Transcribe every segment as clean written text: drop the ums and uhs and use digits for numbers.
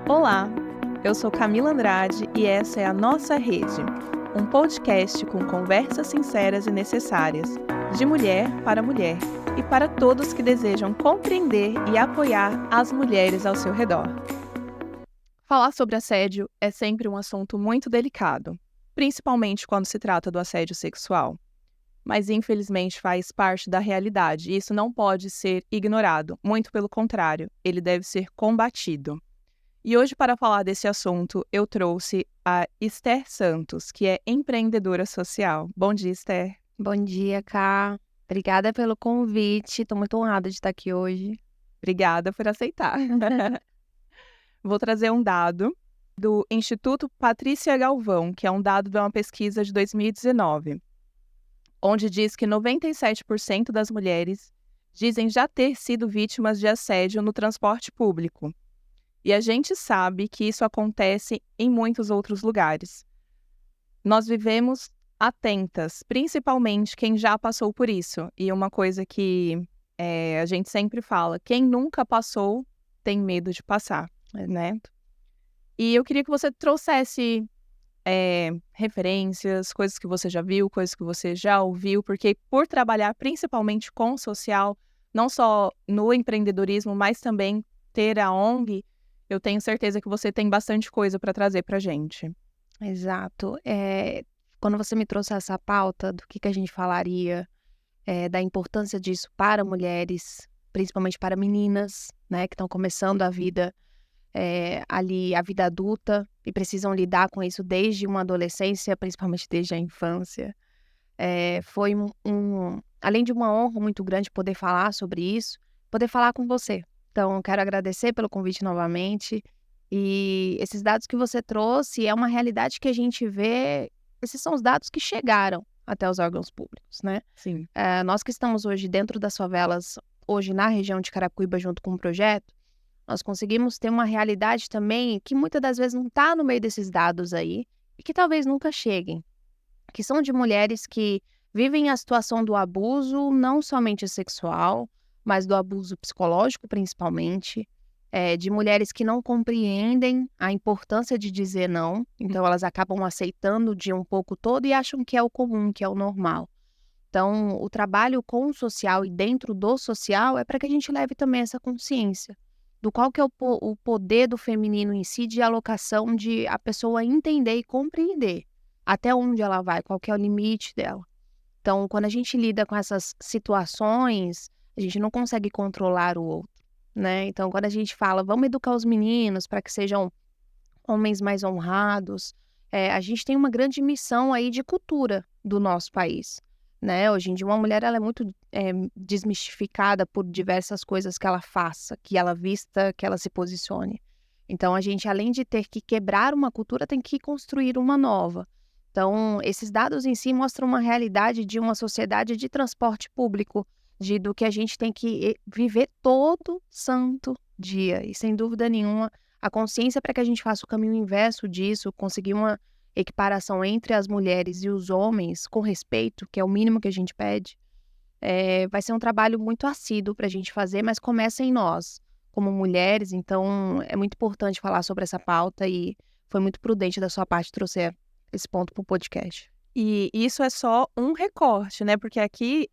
Olá, eu sou Camila Andrade e essa é a Nossa Rede, um podcast com conversas sinceras e necessárias, de mulher e para todos que desejam compreender e apoiar as mulheres ao seu redor. Falar sobre assédio é sempre um assunto muito delicado, principalmente quando se trata do assédio sexual. Mas infelizmente faz parte da realidade e isso não pode ser ignorado, muito pelo contrário, ele deve ser combatido. E hoje, para falar desse assunto, eu trouxe a Esther Santos, que é empreendedora social. Bom dia, Esther. Bom dia, Ká. Obrigada pelo convite. Estou muito honrada de estar aqui hoje. Obrigada por aceitar. Vou trazer um dado do Instituto Patrícia Galvão, que é um dado de uma pesquisa de 2019, onde diz que 97% das mulheres dizem já ter sido vítimas de assédio no transporte público. E a gente sabe que isso acontece em muitos outros lugares. Nós vivemos atentas, principalmente quem já passou por isso. E uma coisa que a gente sempre fala, quem nunca passou tem medo de passar, né? E eu queria que você trouxesse referências, coisas que você já viu, coisas que você já ouviu, porque por trabalhar principalmente com o social, não só no empreendedorismo, mas também ter a ONG, eu tenho certeza que você tem bastante coisa para trazer para a gente. Exato. Quando você me trouxe essa pauta do que a gente falaria, da importância disso para mulheres, principalmente para meninas, né, que estão começando a vida ali, a vida adulta, e precisam lidar com isso desde uma adolescência, principalmente desde a infância. Foi além de uma honra muito grande poder falar sobre isso, poder falar com você. Então, quero agradecer pelo convite novamente. E esses dados que você trouxe é uma realidade que a gente vê. Esses são os dados que chegaram até os órgãos públicos, né? Sim. Nós que estamos hoje dentro das favelas, hoje na região de Carapicuíba, junto com o projeto, nós conseguimos ter uma realidade também que muitas das vezes não está no meio desses dados aí e que talvez nunca cheguem, que são de mulheres que vivem a situação do abuso, não somente sexual, mas do abuso psicológico, principalmente, de mulheres que não compreendem a importância de dizer não, então elas acabam aceitando de um pouco todo e acham que é o comum, que é o normal. Então, o trabalho com o social e dentro do social é para que a gente leve também essa consciência do qual que é o poder do feminino em si, de alocação, de a pessoa entender e compreender até onde ela vai, qual que é o limite dela. Então, quando a gente lida com essas situações, a gente não consegue controlar o outro, né? Então, quando a gente fala, vamos educar os meninos para que sejam homens mais honrados, a gente tem uma grande missão aí de cultura do nosso país, né? Hoje em dia, uma mulher ela é muito desmistificada por diversas coisas que ela faça, que ela vista, que ela se posicione. Então, a gente, além de ter que quebrar uma cultura, tem que construir uma nova. Então, esses dados em si mostram uma realidade de uma sociedade de transporte público, do que a gente tem que viver todo santo dia. E, sem dúvida nenhuma, a consciência para que a gente faça o caminho inverso disso, conseguir uma equiparação entre as mulheres e os homens, com respeito, que é o mínimo que a gente pede, vai ser um trabalho muito assíduo para a gente fazer, mas começa em nós, como mulheres. Então, é muito importante falar sobre essa pauta e foi muito prudente da sua parte trouxer esse ponto para o podcast. E isso é só um recorte, né? Porque aqui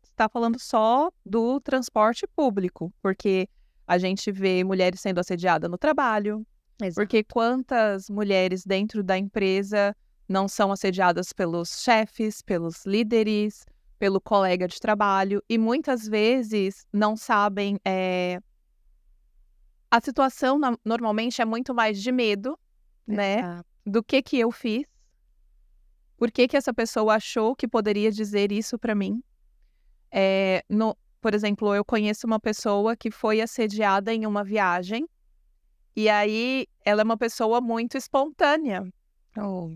está falando só do transporte público, porque a gente vê mulheres sendo assediadas no trabalho, Exato. porque quantas mulheres dentro da empresa não são assediadas pelos chefes, pelos líderes, pelo colega de trabalho, e muitas vezes não sabem. A situação normalmente é muito mais de medo, né? Exato. Do que eu fiz. Por que essa pessoa achou que poderia dizer isso para mim? Por exemplo, eu conheço uma pessoa que foi assediada em uma viagem, e aí ela é uma pessoa muito espontânea. Oh.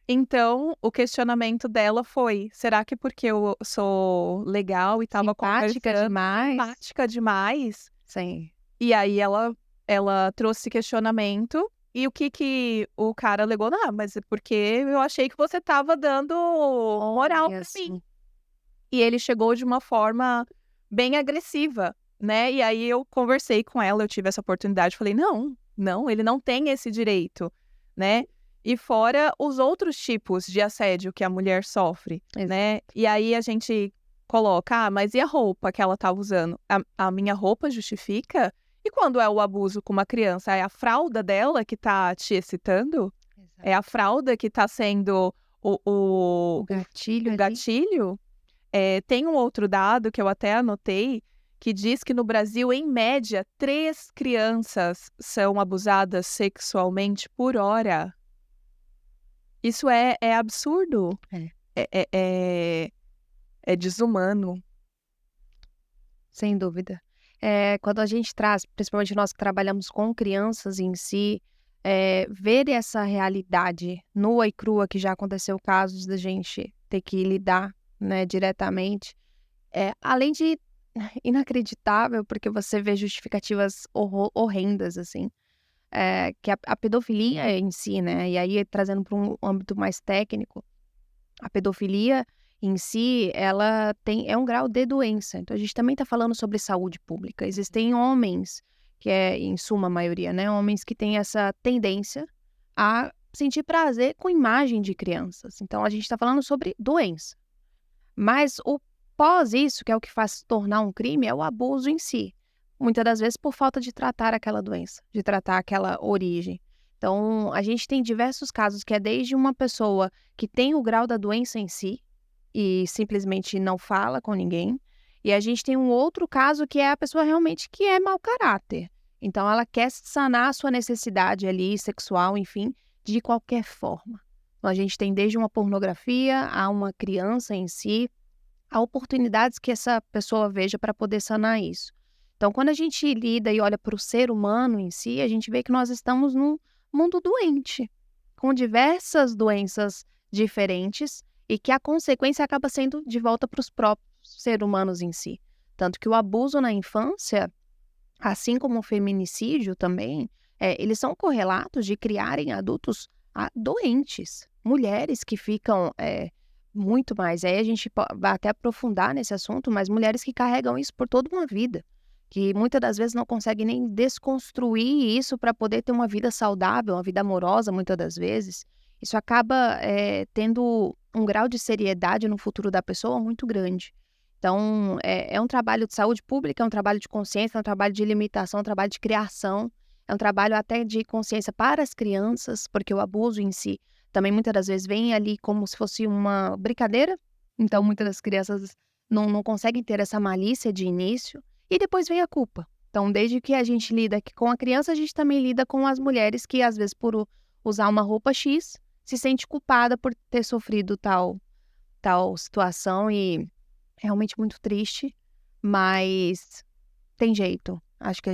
Então, o questionamento dela foi, será que porque eu sou legal e estava conversando... Simpática demais? Sim. E aí ela trouxe esse questionamento. E o que o cara alegou? Não, mas é porque eu achei que você estava dando moral pra mim. E ele chegou de uma forma bem agressiva, né? E aí eu conversei com ela, eu tive essa oportunidade, falei, não, Não, ele não tem esse direito, né? E fora os outros tipos de assédio que a mulher sofre, né? E aí a gente coloca, mas e a roupa que ela tá usando? A minha roupa justifica? E quando é o abuso com uma criança, é a fralda dela que tá te excitando? É a fralda que tá sendo o gatilho. gatilho? Tem um outro dado que eu até anotei, que diz que no Brasil, em média, 3 crianças são abusadas sexualmente por hora. Isso é absurdo. É desumano. Sem dúvida. Quando a gente traz, principalmente nós que trabalhamos com crianças em si, ver essa realidade nua e crua, que já aconteceu casos da gente ter que lidar, né, diretamente, além de inacreditável, porque você vê justificativas horrendas, assim, que a pedofilia em si, né, e aí trazendo para um âmbito mais técnico, a pedofilia em si, ela é um grau de doença. Então, a gente também está falando sobre saúde pública. Existem homens, que é em suma a maioria, né? Homens que têm essa tendência a sentir prazer com imagem de crianças. Então, a gente está falando sobre doença. Mas o pós isso, que é o que faz se tornar um crime, é o abuso em si. Muitas das vezes por falta de tratar aquela doença, de tratar aquela origem. Então, a gente tem diversos casos que é desde uma pessoa que tem o grau da doença em si e simplesmente não fala com ninguém, e a gente tem um outro caso que é a pessoa realmente que é mau caráter. Então, ela quer sanar a sua necessidade ali, sexual, enfim, de qualquer forma. Então, a gente tem desde uma pornografia a uma criança em si, a oportunidades que essa pessoa veja para poder sanar isso. Então, quando a gente lida e olha para o ser humano em si, a gente vê que nós estamos num mundo doente, com diversas doenças diferentes e que a consequência acaba sendo de volta para os próprios seres humanos em si. Tanto que o abuso na infância, assim como o feminicídio também, eles são correlatos de criarem adultos doentes, mulheres que ficam muito mais. Aí a gente vai até aprofundar nesse assunto, mas mulheres que carregam isso por toda uma vida, que muitas das vezes não conseguem nem desconstruir isso para poder ter uma vida saudável, uma vida amorosa, muitas das vezes. Isso acaba tendo um grau de seriedade no futuro da pessoa muito grande. Então, é um trabalho de saúde pública, é um trabalho de consciência, é um trabalho de limitação, é um trabalho de criação, é um trabalho até de consciência para as crianças, porque o abuso em si também muitas das vezes vem ali como se fosse uma brincadeira. Então, muitas das crianças não conseguem ter essa malícia de início. E depois vem a culpa. Então, desde que a gente lida aqui com a criança, a gente também lida com as mulheres que, às vezes, por usar uma roupa X, se sente culpada por ter sofrido tal situação. E é realmente muito triste, mas tem jeito. Acho que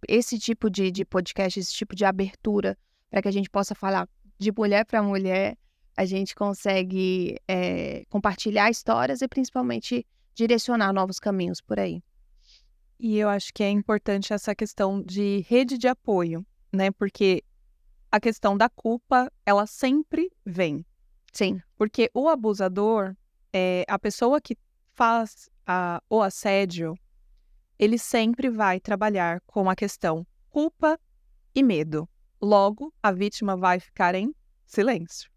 esse tipo de podcast, esse tipo de abertura, para que a gente possa falar de mulher para mulher, a gente consegue compartilhar histórias e, principalmente, direcionar novos caminhos por aí. E eu acho que é importante essa questão de rede de apoio, né? Porque a questão da culpa, ela sempre vem. Sim. Porque o abusador, a pessoa que faz o assédio, ele sempre vai trabalhar com a questão culpa e medo. Logo, a vítima vai ficar em silêncio.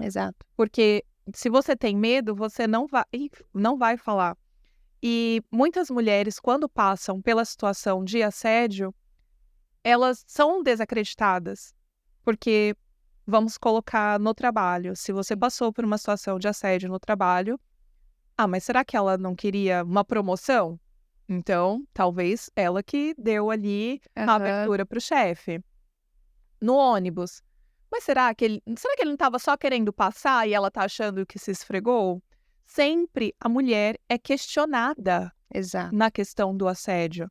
Exato. Porque se você tem medo, você não vai falar. E muitas mulheres, quando passam pela situação de assédio, elas são desacreditadas. Porque, vamos colocar no trabalho, se você passou por uma situação de assédio no trabalho, mas será que ela não queria uma promoção? Então, talvez ela que deu ali a abertura para o chefe. No ônibus, mas será que ele não estava só querendo passar e ela tá achando que se esfregou? Sempre a mulher é questionada. Exato. Na questão do assédio.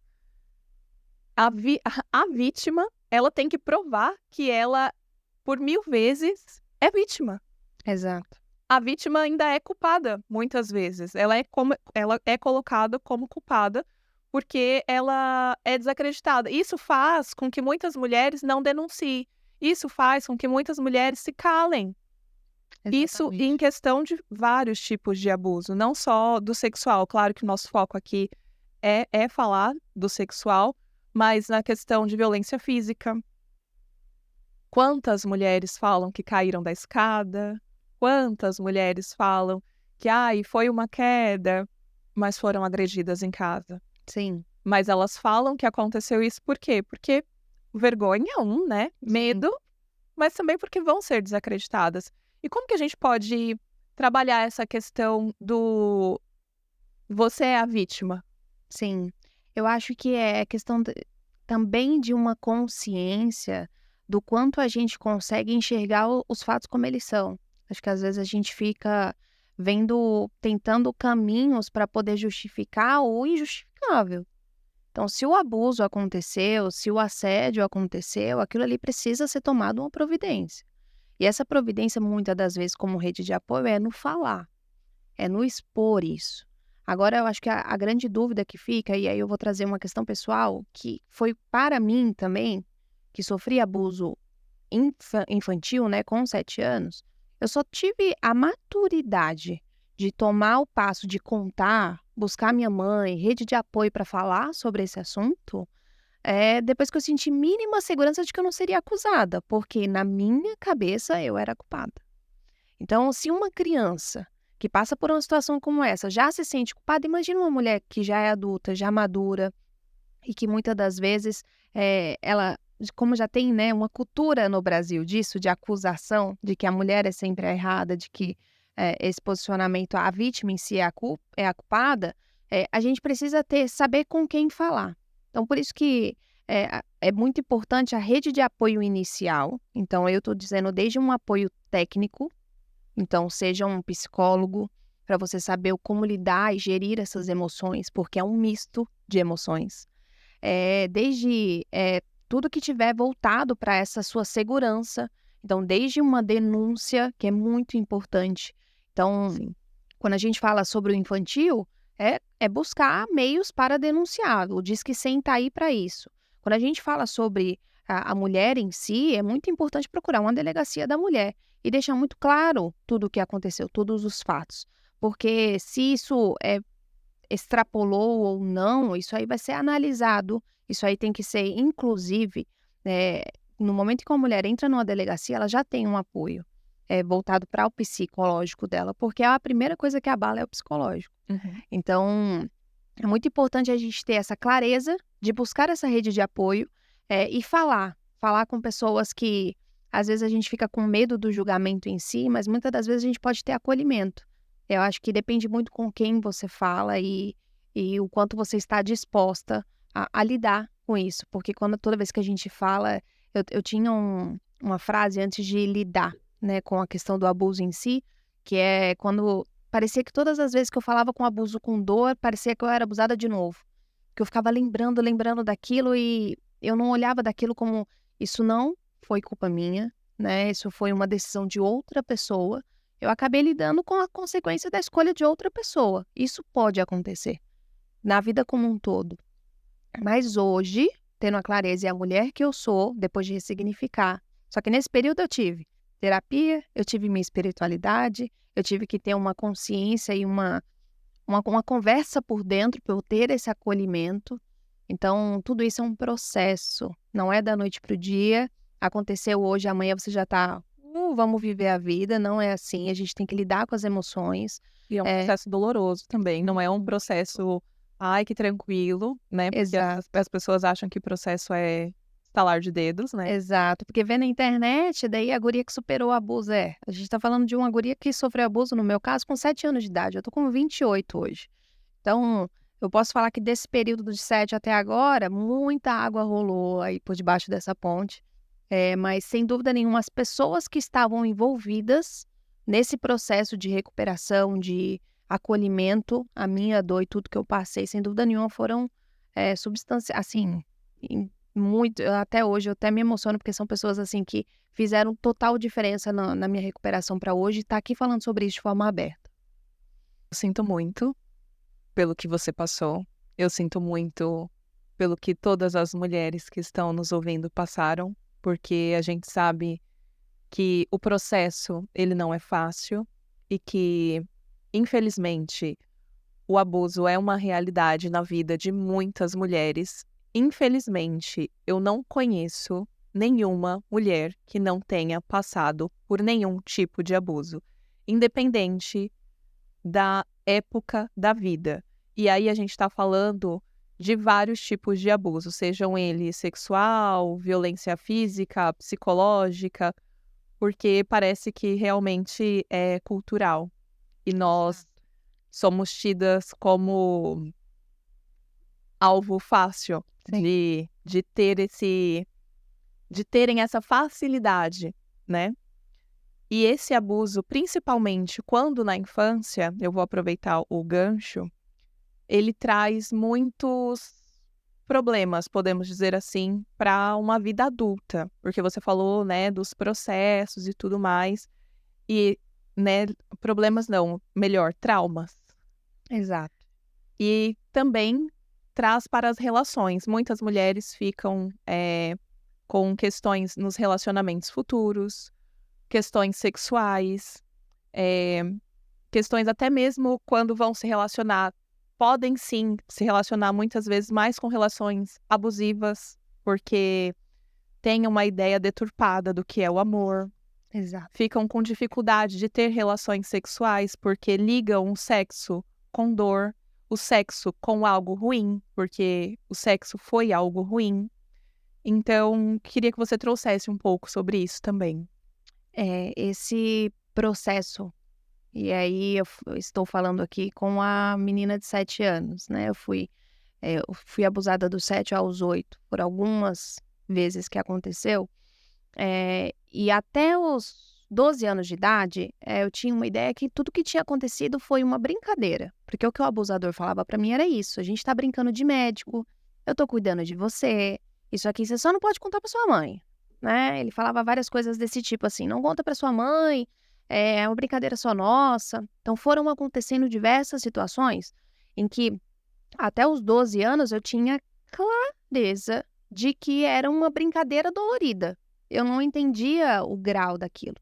A vítima, ela tem que provar que ela, por 1000 vezes, é vítima. Exato. A vítima ainda é culpada, muitas vezes. Ela é colocada como culpada porque ela é desacreditada. Isso faz com que muitas mulheres não denunciem. Isso faz com que muitas mulheres se calem. Exatamente. Isso em questão de vários tipos de abuso, não só do sexual. Claro que o nosso foco aqui é falar do sexual, mas na questão de violência física, Quantas mulheres falam que caíram da escada? Quantas mulheres falam que, ai, foi uma queda, mas foram agredidas em casa? Sim. Mas elas falam que aconteceu isso por quê? Porque vergonha, né? Medo, mas também porque vão ser desacreditadas. E como que a gente pode trabalhar essa questão do você é a vítima? Sim. Eu acho que é questão também de uma consciência do quanto a gente consegue enxergar os fatos como eles são. Acho que às vezes a gente fica tentando caminhos para poder justificar o injustificável. Então, se o abuso aconteceu, se o assédio aconteceu, aquilo ali precisa ser tomado uma providência. E essa providência, muitas das vezes, como rede de apoio, é no falar, é no expor isso. Agora, eu acho que a grande dúvida que fica, e aí eu vou trazer uma questão pessoal, que foi para mim também, que sofri abuso infantil, né, com 7 anos, eu só tive a maturidade de tomar o passo de contar, buscar minha mãe, rede de apoio para falar sobre esse assunto, depois que eu senti mínima segurança de que eu não seria acusada, porque na minha cabeça eu era culpada. Então, se uma criança que passa por uma situação como essa já se sente culpada, imagina uma mulher que já é adulta, já madura e que muitas das vezes ela, como já tem, né, uma cultura no Brasil disso, de acusação, de que a mulher é sempre a errada, de que esse posicionamento, a vítima em si é a culpada, a gente precisa saber com quem falar. Então, por isso que é muito importante a rede de apoio inicial. Então, eu estou dizendo desde um apoio técnico, então seja um psicólogo, para você saber como lidar e gerir essas emoções, porque é um misto de emoções. Desde tudo que tiver voltado para essa sua segurança. Então, desde uma denúncia, que é muito importante. Então, Sim. quando a gente fala sobre o infantil, é buscar meios para denunciar. O Disque 100 está aí para isso. Quando a gente fala sobre a mulher em si, é muito importante procurar uma delegacia da mulher e deixar muito claro tudo o que aconteceu, todos os fatos. Porque se isso extrapolou ou não, isso aí vai ser analisado, isso aí tem que ser, inclusive, no momento em que uma mulher entra numa delegacia, ela já tem um apoio voltado para o psicológico dela, porque a primeira coisa que abala é o psicológico. Uhum. Então, é muito importante a gente ter essa clareza de buscar essa rede de apoio e falar com pessoas que, às vezes, a gente fica com medo do julgamento em si, mas muitas das vezes a gente pode ter acolhimento. Eu acho que depende muito com quem você fala e o quanto você está disposta a lidar com isso. Porque toda vez que a gente fala, eu tinha uma frase antes de lidar, né, com a questão do abuso em si, que é quando parecia que todas as vezes que eu falava com abuso com dor, parecia que eu era abusada de novo. Que eu ficava lembrando daquilo e eu não olhava daquilo como isso não foi culpa minha, né? Isso foi uma decisão de outra pessoa. Eu acabei lidando com a consequência da escolha de outra pessoa. Isso pode acontecer na vida como um todo. Mas hoje, tendo a clareza e a mulher que eu sou, depois de ressignificar. Só que nesse período eu tive terapia, eu tive minha espiritualidade, eu tive que ter uma consciência e uma conversa por dentro para eu ter esse acolhimento. Então, tudo isso é um processo, não é da noite para o dia. Aconteceu hoje, amanhã você já está, vamos viver a vida. Não é assim, a gente tem que lidar com as emoções. E é um processo doloroso também, não é um processo, ai, que tranquilo, né? Porque Exato. as pessoas acham que o processo é estalar de dedos, né? Exato, porque vê na internet, daí a guria que superou o abuso, a gente tá falando de uma guria que sofreu abuso, no meu caso, com 7 anos de idade, eu tô com 28 hoje. Então, eu posso falar que desse período de 7 até agora, muita água rolou aí por debaixo dessa ponte, mas sem dúvida nenhuma, as pessoas que estavam envolvidas nesse processo de recuperação, de acolhimento, a minha dor e tudo que eu passei, sem dúvida nenhuma, foram assim, muito, até hoje eu até me emociono, porque são pessoas, assim, que fizeram total diferença na minha recuperação para hoje, e tá aqui falando sobre isso de forma aberta. Eu sinto muito pelo que você passou. Eu sinto muito pelo que todas as mulheres que estão nos ouvindo passaram, porque a gente sabe que o processo, ele não é fácil e que, infelizmente, o abuso é uma realidade na vida de muitas mulheres. Infelizmente, eu não conheço nenhuma mulher que não tenha passado por nenhum tipo de abuso, independente da época da vida. E aí a gente está falando de vários tipos de abuso, sejam eles sexual, violência física, psicológica, porque parece que realmente é cultural. E nós somos tidas como alvo fácil Sim. de terem essa facilidade, né? E esse abuso, principalmente quando na infância, eu vou aproveitar o gancho, ele traz muitos problemas, podemos dizer assim, para uma vida adulta, porque você falou, né, dos processos e tudo mais, e, né, problemas não, melhor, traumas. Exato. E também traz para as relações. Muitas mulheres ficam com questões nos relacionamentos futuros, questões sexuais, eh, questões até mesmo quando vão se relacionar, podem sim se relacionar muitas vezes mais com relações abusivas, porque têm uma ideia deturpada do que é o amor. Exato. Ficam com dificuldade de ter relações sexuais, porque ligam o sexo com dor, o sexo com algo ruim, porque o sexo foi algo ruim. Então, queria que você trouxesse um pouco sobre isso também. Esse processo, e aí eu estou falando aqui com a menina de 7 anos, né, eu fui abusada dos 7 aos 8 por algumas vezes que aconteceu, e até os 12 anos de idade, eu tinha uma ideia que tudo que tinha acontecido foi uma brincadeira, porque o que o abusador falava pra mim era isso: "A gente tá brincando de médico, eu tô cuidando de você, isso aqui você só não pode contar pra sua mãe", né. Ele falava várias coisas desse tipo assim: "Não conta pra sua mãe, é uma brincadeira só nossa". Então foram acontecendo diversas situações em que até os 12 anos eu tinha clareza de que era uma brincadeira dolorida. Eu não entendia o grau daquilo.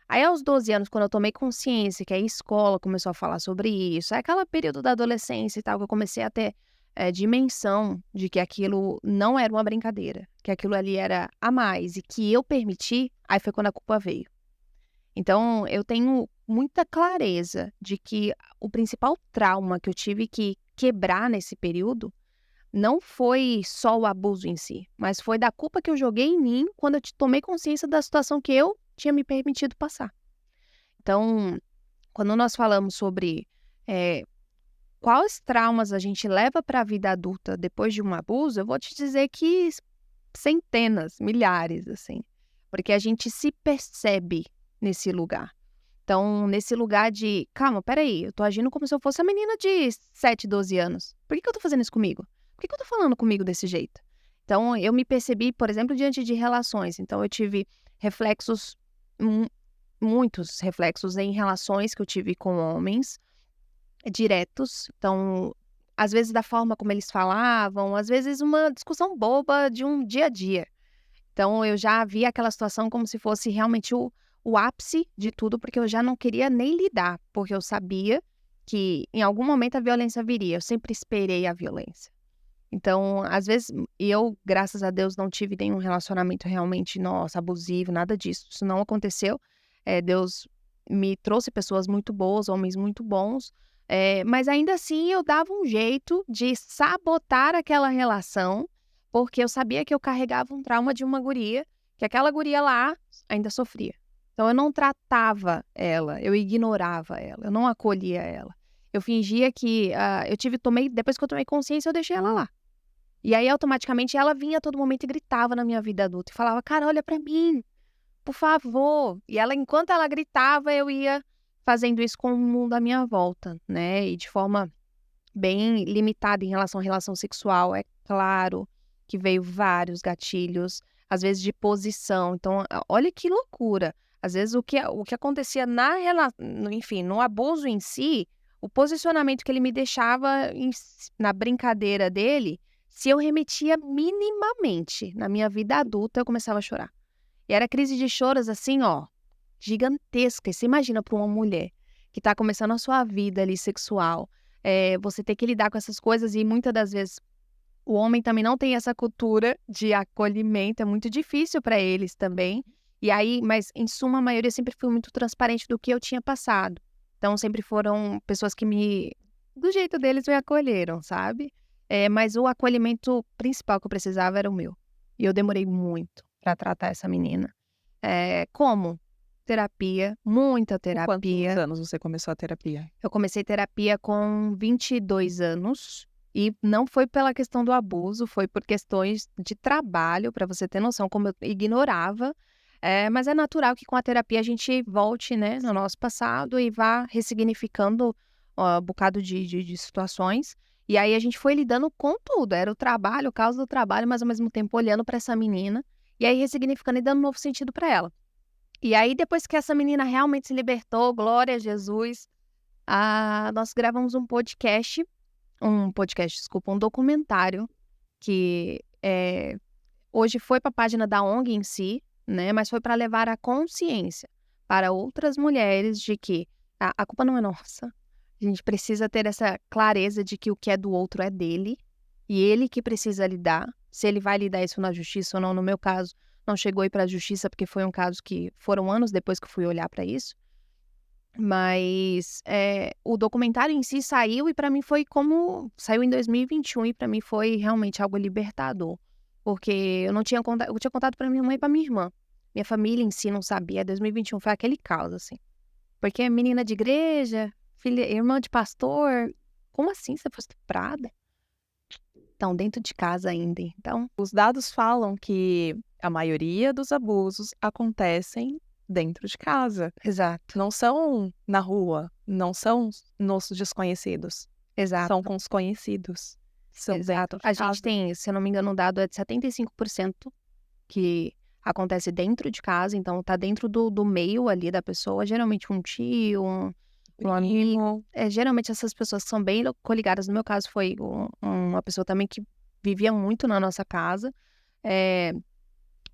Aí aos 12 anos, quando eu tomei consciência que a escola começou a falar sobre isso, é aquela período da adolescência e tal, que eu comecei a ter, dimensão de que aquilo não era uma brincadeira, que aquilo ali era a mais e que eu permiti, aí foi quando a culpa veio. Então eu tenho muita clareza de que o principal trauma que eu tive que quebrar nesse período não foi só o abuso em si, mas foi da culpa que eu joguei em mim quando eu tomei consciência da situação que eu tinha me permitido passar. Então, quando nós falamos sobre eh, quais traumas a gente leva para a vida adulta depois de um abuso, eu vou te dizer que centenas, milhares, assim, porque a gente se percebe nesse lugar. Então, nesse lugar de, calma, peraí, eu tô agindo como se eu fosse a menina de 7, 12 anos. Por que eu tô fazendo isso comigo? Por que eu tô falando comigo desse jeito? Então, eu me percebi, por exemplo, diante de relações. Então, eu tive reflexos, mu- muitos reflexos em relações que eu tive com homens, diretos. Então, às vezes da forma como eles falavam, às vezes uma discussão boba de um dia a dia. Então eu já vi aquela situação como se fosse realmente o ápice de tudo, porque eu já não queria nem lidar, porque eu sabia que em algum momento a violência viria, eu sempre esperei a violência. Então, às vezes e eu, graças a Deus, não tive nenhum relacionamento realmente, nossa, abusivo, nada disso, isso não aconteceu. Deus me trouxe pessoas muito boas, homens muito bons, mas ainda assim eu dava um jeito de sabotar aquela relação, porque eu sabia que eu carregava um trauma de uma guria, que aquela guria lá ainda sofria. Então eu não tratava ela, eu ignorava ela, eu não acolhia ela. Eu fingia que, depois que eu tomei consciência, eu deixei ela lá. E aí, automaticamente, ela vinha a todo momento e gritava na minha vida adulta e falava: "Cara, olha pra mim, por favor". E ela, enquanto ela gritava, eu ia fazendo isso com o mundo à minha volta, né, e de forma bem limitada em relação à relação sexual. É claro que veio vários gatilhos, às vezes de posição. Então, olha que loucura. Às vezes o que acontecia enfim, no abuso em si, o posicionamento que ele me deixava na brincadeira dele, se eu remetia minimamente na minha vida adulta, eu começava a chorar. E era crise de choros assim, ó, gigantesca. E você imagina para uma mulher que tá começando a sua vida ali sexual, você ter que lidar com essas coisas e muitas das vezes O homem também não tem essa cultura de acolhimento, é muito difícil para eles também. E aí, mas em suma, a maioria sempre foi muito transparente do que eu tinha passado. Então, sempre foram pessoas que do jeito deles, me acolheram, sabe? Mas o acolhimento principal que eu precisava era o meu. E eu demorei muito para tratar essa menina. Como? Terapia, muita Com quantos terapia. anos você começou a terapia? Eu comecei terapia com 22 anos e não foi pela questão do abuso, foi por questões de trabalho, para você ter noção como eu ignorava. Mas é natural que com a terapia a gente volte, né, no nosso passado e vá ressignificando um bocado de situações. E aí a gente foi lidando com tudo, era o trabalho, o caos do trabalho, mas ao mesmo tempo olhando para essa menina e aí ressignificando e dando um novo sentido para ela. E aí, depois que essa menina realmente se libertou, glória a Jesus, nós gravamos desculpa, um documentário que hoje foi para a página da ONG em si, né? Mas foi para levar a consciência para outras mulheres de que a culpa não é nossa. A gente precisa ter essa clareza de que o que é do outro é dele e ele que precisa lidar. Se ele vai lidar isso na justiça ou não, no meu caso, não chegou aí para a justiça porque foi um caso que foram anos depois que eu fui olhar para isso. Mas o documentário em si saiu e para mim foi como... Saiu em 2021 e para mim foi realmente algo libertador. Porque eu não tinha contado... Eu tinha contado para minha mãe e para minha irmã. Minha família em si não sabia. 2021 foi aquele caos, assim. Porque menina de igreja, filha, irmã de pastor... Como assim você foi estuprada? Então, dentro de casa ainda. Então, Os dados falam que a maioria dos abusos acontecem dentro de casa. exato, Não são na rua, não são nos desconhecidos, exato. são com os conhecidos. São Exato. dentro de A casa. gente tem, se eu não me engano, um dado é de 75% que acontece dentro de casa, então tá dentro do meio ali da pessoa, geralmente um tio, um amigo. Geralmente essas pessoas que são bem coligadas, no meu caso foi uma pessoa também que vivia muito na nossa casa,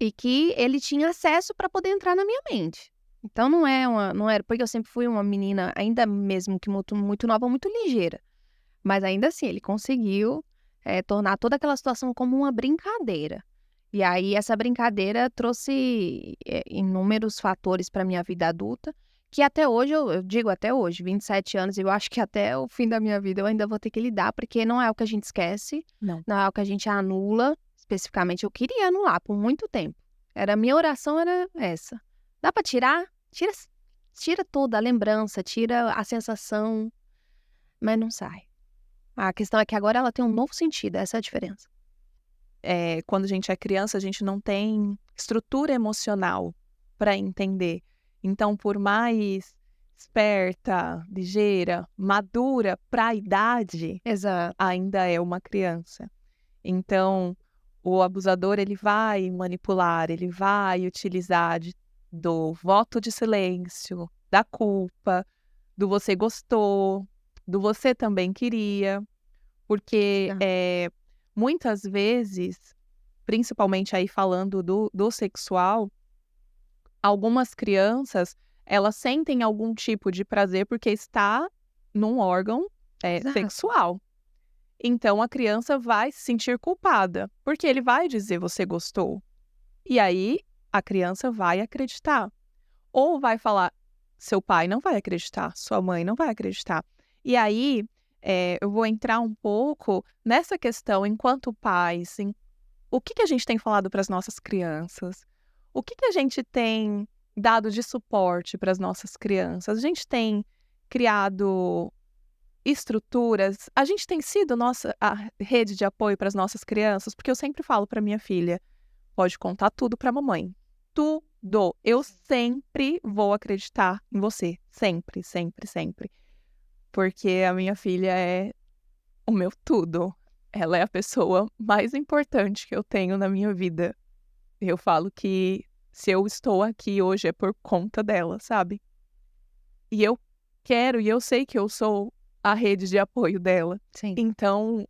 e que ele tinha acesso para poder entrar na minha mente. Então não era, porque eu sempre fui uma menina, ainda mesmo que muito, muito nova, muito ligeira. Mas ainda assim, ele conseguiu tornar toda aquela situação como uma brincadeira. E aí, essa brincadeira trouxe inúmeros fatores para minha vida adulta, que até hoje, eu digo até hoje, 27 anos, eu acho que até o fim da minha vida eu ainda vou ter que lidar, porque não é o que a gente esquece, Não. não é o que a gente anula. Especificamente, eu queria anular por muito tempo. A minha oração era essa. Dá para tirar? Tira toda a lembrança, tira a sensação, mas não sai. A questão é que agora ela tem um novo sentido, essa é a diferença. Quando a gente é criança, a gente não tem estrutura emocional para entender. Então, por mais esperta, ligeira, madura para a idade, Exato. ainda é uma criança. Então, o abusador ele vai manipular, ele vai utilizar do voto de silêncio, da culpa, do você gostou, do você também queria, porque muitas vezes, principalmente aí falando do sexual, algumas crianças elas sentem algum tipo de prazer porque está num órgão Exato. sexual. Então a criança vai se sentir culpada, porque ele vai dizer você gostou. E aí a criança vai acreditar. Ou vai falar, seu pai não vai acreditar, sua mãe não vai acreditar. E aí eu vou entrar um pouco nessa questão enquanto pais, o que a gente tem falado para as nossas crianças? O que a gente tem dado de suporte para as nossas crianças? A gente tem criado estruturas, a gente tem sido a rede de apoio para as nossas crianças, porque eu sempre falo para minha filha, pode contar tudo para a mamãe. Tudo. Eu sempre vou acreditar em você. Sempre, sempre, sempre. Porque a minha filha é o meu tudo. Ela é a pessoa mais importante que eu tenho na minha vida. Eu falo que se eu estou aqui hoje é por conta dela, sabe? E eu quero, e eu sei que eu sou a rede de apoio dela. Sim. Então,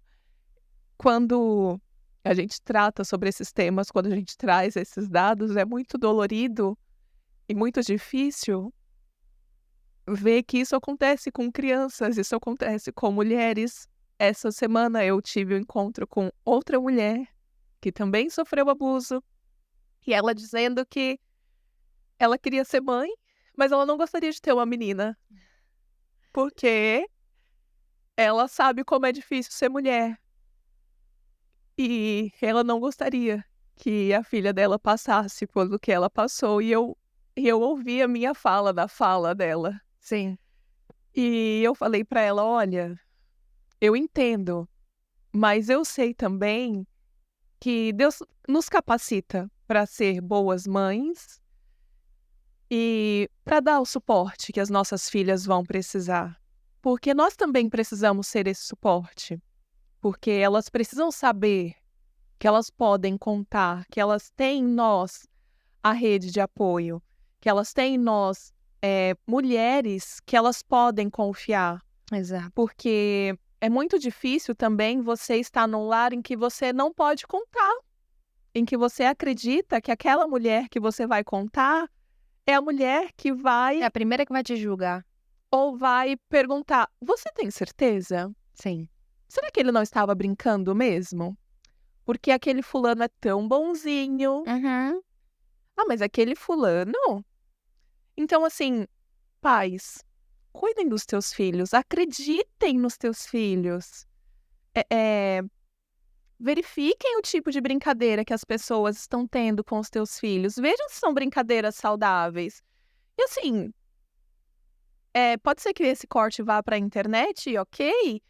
quando a gente trata sobre esses temas, quando a gente traz esses dados, é muito dolorido e muito difícil ver que isso acontece com crianças, isso acontece com mulheres essa semana eu tive um encontro com outra mulher que também sofreu abuso, e ela dizendo que ela queria ser mãe, mas ela não gostaria de ter uma menina, porque ela sabe como é difícil ser mulher. E ela não gostaria que a filha dela passasse pelo que ela passou, e eu ouvi a minha fala da fala dela. Sim. E eu falei pra ela: "Olha, eu entendo, mas eu sei também que Deus nos capacita para ser boas mães e para dar o suporte que as nossas filhas vão precisar. Porque nós também precisamos ser esse suporte, porque elas precisam saber que elas podem contar, que elas têm em nós a rede de apoio, que elas têm em nós mulheres que elas podem confiar. Exato. Porque é muito difícil também você estar num lar em que você não pode contar, em que você acredita que aquela mulher que você vai contar é a mulher que vai É a primeira que vai te julgar. ou vai perguntar: "Você tem certeza? Sim. Será que ele não estava brincando mesmo? Porque aquele fulano é tão bonzinho. Uhum. Ah, mas aquele fulano". Então, assim, pais, cuidem dos teus filhos, acreditem nos teus filhos. Eh eh, verifiquem o tipo de brincadeira que as pessoas estão tendo com os teus filhos, vejam se são brincadeiras saudáveis. E assim, pode ser que esse corte vá para a internet, ok,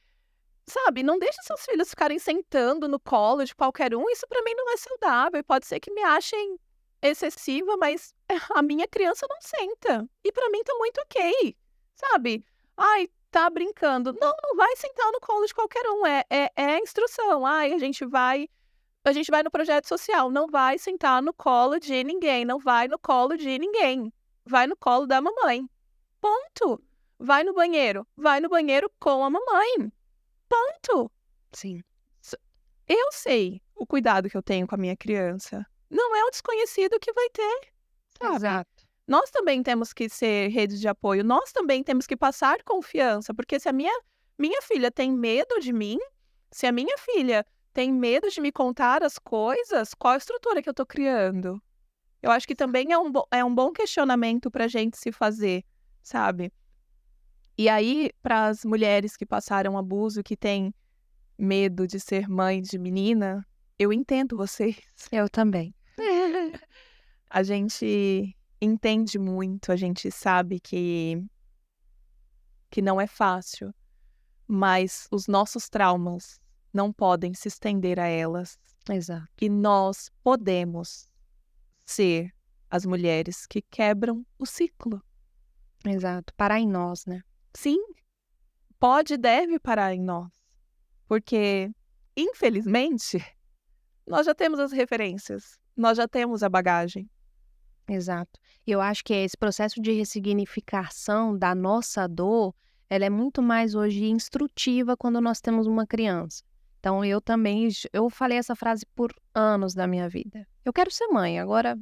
sabe, não deixe seus filhos ficarem sentando no colo de qualquer um, isso para mim não é saudável, pode ser que me achem excessiva, mas a minha criança não senta, e para mim tá muito ok, sabe. "Ai, tá brincando", não, não vai sentar no colo de qualquer um, é instrução. "Ai, a gente vai no projeto social", não vai sentar no colo de ninguém, não vai no colo de ninguém, vai no colo da mamãe, ponto. Vai no banheiro com a mamãe, ponto. Sim. Eu sei o cuidado que eu tenho com a minha criança, não é um desconhecido que vai ter, sabe. Exato. Nós também temos que ser rede de apoio, nós também temos que passar confiança, porque se a minha filha tem medo de mim, se a minha filha tem medo de me contar as coisas, qual a estrutura que eu tô criando? Eu acho que também é um bom questionamento pra gente se fazer, sabe. E aí, para as mulheres que passaram abuso, que têm medo de ser mãe de menina, eu entendo vocês. Eu também. A gente entende muito, a gente sabe que não é fácil, mas os nossos traumas não podem se estender a elas. Exato. E nós podemos ser as mulheres que quebram o ciclo. Exato. Parar em nós, né? Sim, pode e deve parar em nós, porque, infelizmente, nós já temos as referências, nós já temos a bagagem. Exato. E eu acho que esse processo de ressignificação da nossa dor, ela é muito mais hoje instrutiva quando nós temos uma criança. Então eu também, eu falei essa frase por anos da minha vida. Eu quero ser mãe, agora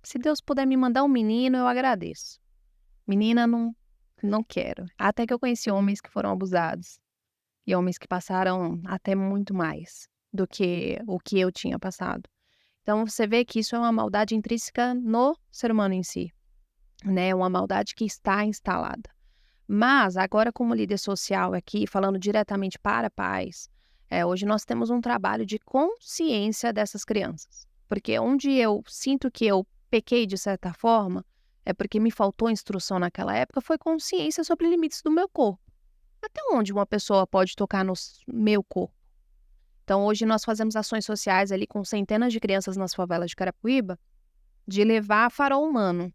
se Deus puder me mandar um menino, eu agradeço. Menina não quero. Até que eu conheci homens que foram abusados e homens que passaram até muito mais do que o que eu tinha passado. Então você vê que isso é uma maldade intrínseca no ser humano em si, né? Uma maldade que está instalada. Mas agora, como líder social aqui, falando diretamente para pais, hoje nós temos um trabalho de consciência dessas crianças. Porque onde eu sinto que eu pequei de certa forma, é porque me faltou instrução naquela época, foi consciência sobre limites do meu corpo. Até onde uma pessoa pode tocar no meu corpo? Então, hoje nós fazemos ações sociais ali com centenas de crianças nas favelas de Carapicuíba, de levar farol humano.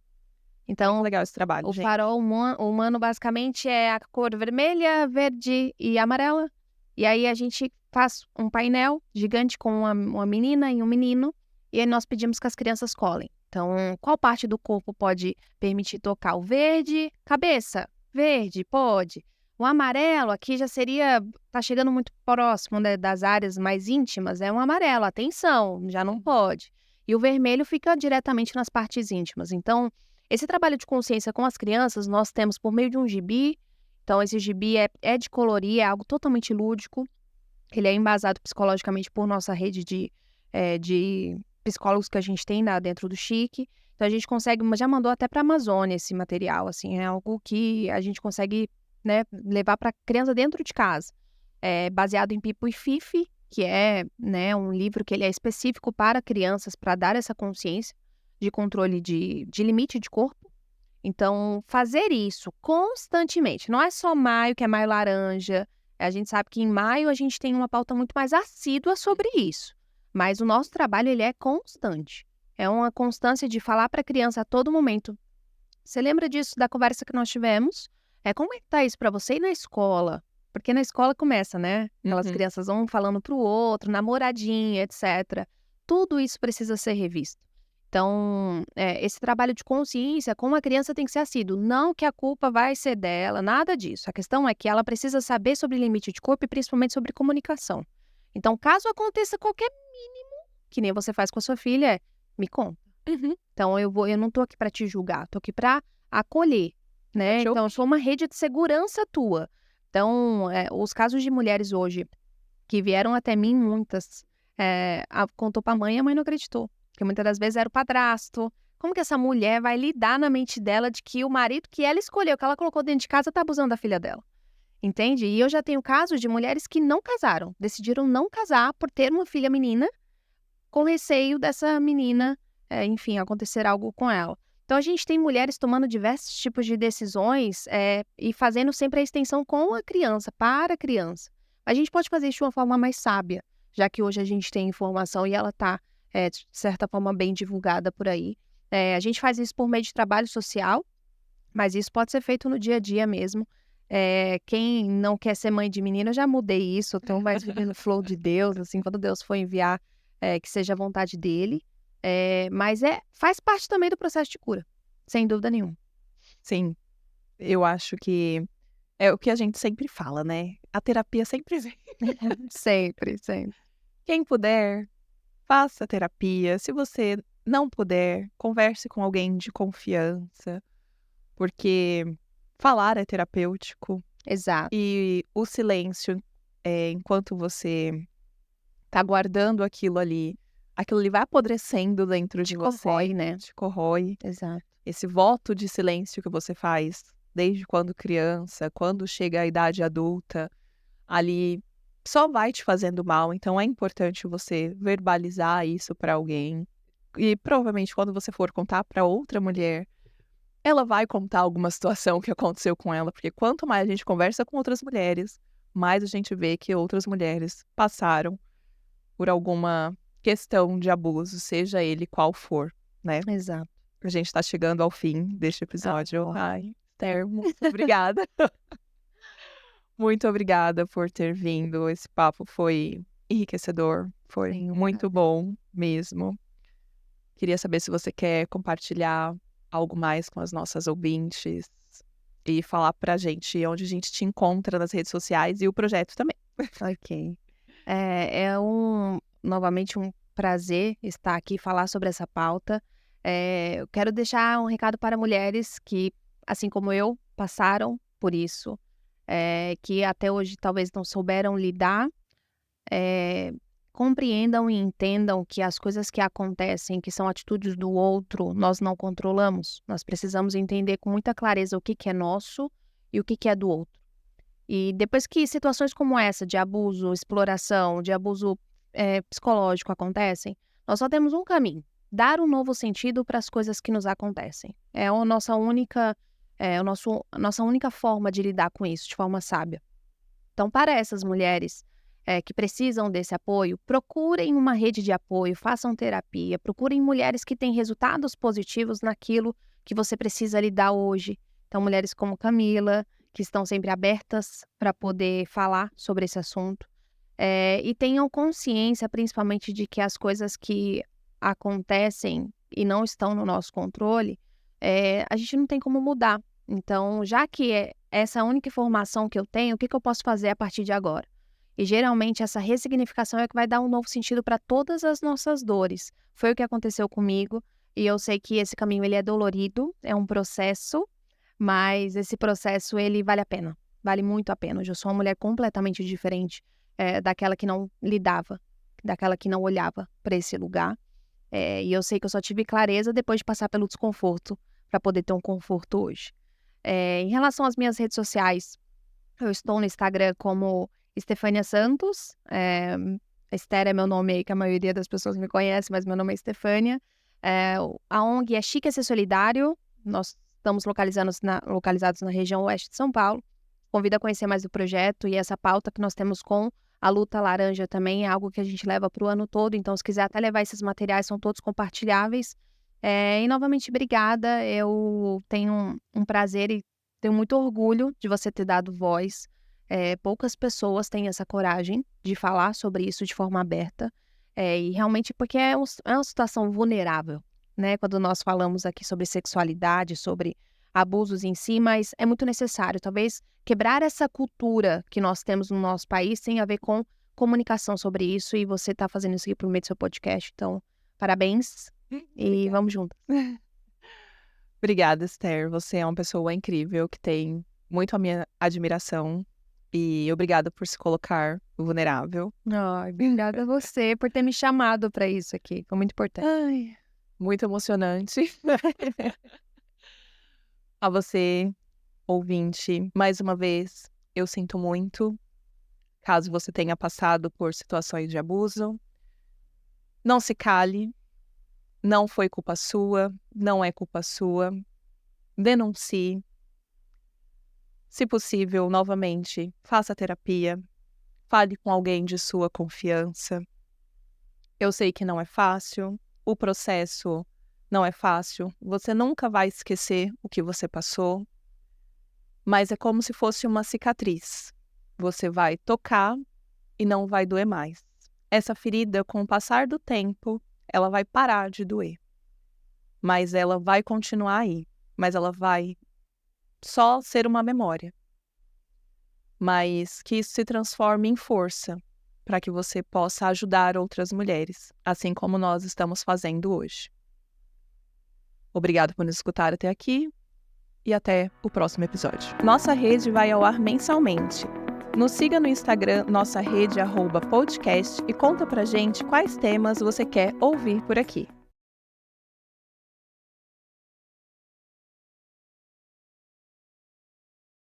Então, Muito legal esse trabalho, o gente. farol humano basicamente é a cor vermelha, verde e amarela. E aí a gente faz um painel gigante com uma menina e um menino, e aí nós pedimos que as crianças colhem. Então, qual parte do corpo pode permitir tocar? O verde, cabeça, verde, pode. O amarelo aqui já seria, tá chegando muito próximo, né, das áreas mais íntimas, é um amarelo, atenção, já não pode. E o vermelho fica diretamente nas partes íntimas. Então, esse trabalho de consciência com as crianças nós temos por meio de um gibi. Então, esse gibi é de colorir, é algo totalmente lúdico. Ele é embasado psicologicamente por nossa rede de psicólogos que a gente tem dentro do Chique. Então a gente consegue, já mandou até para a Amazônia esse material, assim, é algo que a gente consegue, né, levar para criança dentro de casa. É baseado em Pipo e Fifi, que é, né, um livro que ele é específico para crianças, para dar essa consciência de controle de limite de corpo. Então, fazer isso constantemente, não é só maio, que é maio laranja. A gente sabe que em maio a gente tem uma pauta muito mais assídua sobre isso. Mas o nosso trabalho, ele é constante. É uma constância de falar para a criança a todo momento. Você lembra disso da conversa que nós tivemos? Como é que tá isso para você e na escola? Porque na escola começa, né? Aquelas crianças vão falando pro outro, namoradinha, etc. Tudo isso precisa ser revisto. Então, esse trabalho de consciência com a criança tem que ser assíduo. Não que a culpa vai ser dela, nada disso. A questão é que ela precisa saber sobre limite de corpo e principalmente sobre comunicação. Então, caso aconteça qualquer mínimo, que nem você faz com a sua filha, me conta. Então, eu não tô aqui para te julgar, tô aqui para acolher, né? Então, eu sou uma rede de segurança tua. Então, os casos de mulheres hoje que vieram até mim, muitas, contou pra mãe e a mãe não acreditou. Porque muitas das vezes era o padrasto. Como que essa mulher vai lidar na mente dela de que o marido que ela escolheu, que ela colocou dentro de casa, tá abusando da filha dela? Entende? E eu já tenho casos de mulheres que não casaram, decidiram não casar por ter uma filha menina, com receio dessa menina, enfim, acontecer algo com ela. Então, a gente tem mulheres tomando diversos tipos de decisões e fazendo sempre a extensão com a criança, para a criança. A gente pode fazer isso de uma forma mais sábia, já que hoje a gente tem informação e ela está, de certa forma, bem divulgada por aí. A gente faz isso por meio de trabalho social, mas isso pode ser feito no dia a dia mesmo. Quem não quer ser mãe de menina, eu já mudei isso, eu tenho mais vivendo flow de Deus, assim, quando Deus for enviar, que seja a vontade dele. Mas faz parte também do processo de cura, sem dúvida nenhuma. Sim, eu acho que é o que a gente sempre fala, né? A terapia sempre vem. Sempre, sempre. Quem puder, faça terapia. Se você não puder, converse com alguém de confiança, porque falar é terapêutico. Exato. E o silêncio, enquanto você tá guardando aquilo ali vai apodrecendo dentro de você. Corrói, né? Te corrói. Exato. Esse voto de silêncio que você faz desde quando criança, quando chega a idade adulta, ali só vai te fazendo mal. Então é importante você verbalizar isso para alguém. E provavelmente quando você for contar para outra mulher, ela vai contar alguma situação que aconteceu com ela, porque quanto mais a gente conversa com outras mulheres, mais a gente vê que outras mulheres passaram por alguma questão de abuso, seja ele qual for, né? Exato. A gente tá chegando ao fim deste episódio. ó. Ai, Esther, muito obrigada. Muito obrigada por ter vindo. Esse papo foi enriquecedor, foi Sim, muito bom mesmo. Queria saber se você quer compartilhar algo mais com as nossas ouvintes e falar pra gente onde a gente te encontra nas redes sociais e o projeto também. Ok. Novamente um prazer estar aqui e falar sobre essa pauta. Eu quero deixar um recado para mulheres que, assim como eu, passaram por isso, que até hoje talvez não souberam lidar. Compreendam e entendam que as coisas que acontecem, que são atitudes do outro, nós não controlamos. Nós precisamos entender com muita clareza o que é nosso e o que é do outro. E depois que situações como essa, de abuso, exploração, de abuso psicológico acontecem, nós só temos um caminho: dar um novo sentido para as coisas que nos acontecem. É a nossa única forma de lidar com isso, de forma sábia. Então, para essas mulheres que precisam desse apoio, procurem uma rede de apoio, façam terapia, procurem mulheres que têm resultados positivos naquilo que você precisa lidar hoje. Então, mulheres como Camila, que estão sempre abertas para poder falar sobre esse assunto. E tenham consciência, principalmente, de que as coisas que acontecem e não estão no nosso controle, a gente não tem como mudar. Então, já que essa é a única informação que eu tenho, o que eu posso fazer a partir de agora? E geralmente essa ressignificação é que vai dar um novo sentido para todas as nossas dores. Foi o que aconteceu comigo e eu sei que esse caminho ele é dolorido, é um processo, mas esse processo ele vale a pena, vale muito a pena. Hoje eu sou uma mulher completamente diferente. daquela que não lidava, daquela que não olhava para esse lugar. E eu sei que eu só tive clareza depois de passar pelo desconforto para poder ter um conforto hoje. Em relação às minhas redes sociais, eu estou no Instagram como Estefânia Santos. Esther é meu nome aí, que a maioria das pessoas me conhece, mas meu nome é Estefânia. A ONG é Chique é Ser Solidário. Nós estamos localizados na região oeste de São Paulo. Convido a conhecer mais do projeto e essa pauta que nós temos com a Luta Laranja também é algo que a gente leva para o ano todo. Então, se quiser até levar esses materiais, são todos compartilháveis. E novamente, obrigada. Eu tenho um prazer e tenho muito orgulho de você ter dado voz. Poucas pessoas têm essa coragem de falar sobre isso de forma aberta. E realmente porque é uma situação vulnerável, né? Quando nós falamos aqui sobre sexualidade, sobre abusos em si, mas é muito necessário. Talvez quebrar essa cultura que nós temos no nosso país tem a ver com comunicação sobre isso. E você está fazendo isso aqui por meio do seu podcast. Então, parabéns e vamos juntos. Obrigada, Esther. Você é uma pessoa incrível que tem muito a minha admiração. E obrigada por se colocar vulnerável. Ai, obrigada a você por ter me chamado para isso aqui. Foi muito importante. Ai, muito emocionante. A você, ouvinte, mais uma vez, eu sinto muito. Caso você tenha passado por situações de abuso, não se cale. Não foi culpa sua, não é culpa sua. Denuncie. Se possível, novamente, faça terapia. Fale com alguém de sua confiança. Eu sei que não é fácil, o processo não é fácil, você nunca vai esquecer o que você passou, mas é como se fosse uma cicatriz. Você vai tocar e não vai doer mais. Essa ferida, com o passar do tempo, ela vai parar de doer. Mas ela vai continuar aí, mas ela vai só ser uma memória. Mas que isso se transforme em força, para que você possa ajudar outras mulheres, assim como nós estamos fazendo hoje. Obrigado por nos escutar até aqui e até o próximo episódio. Nossa rede vai ao ar mensalmente. Nos siga no Instagram, nossa rede @podcast, e conta pra gente quais temas você quer ouvir por aqui.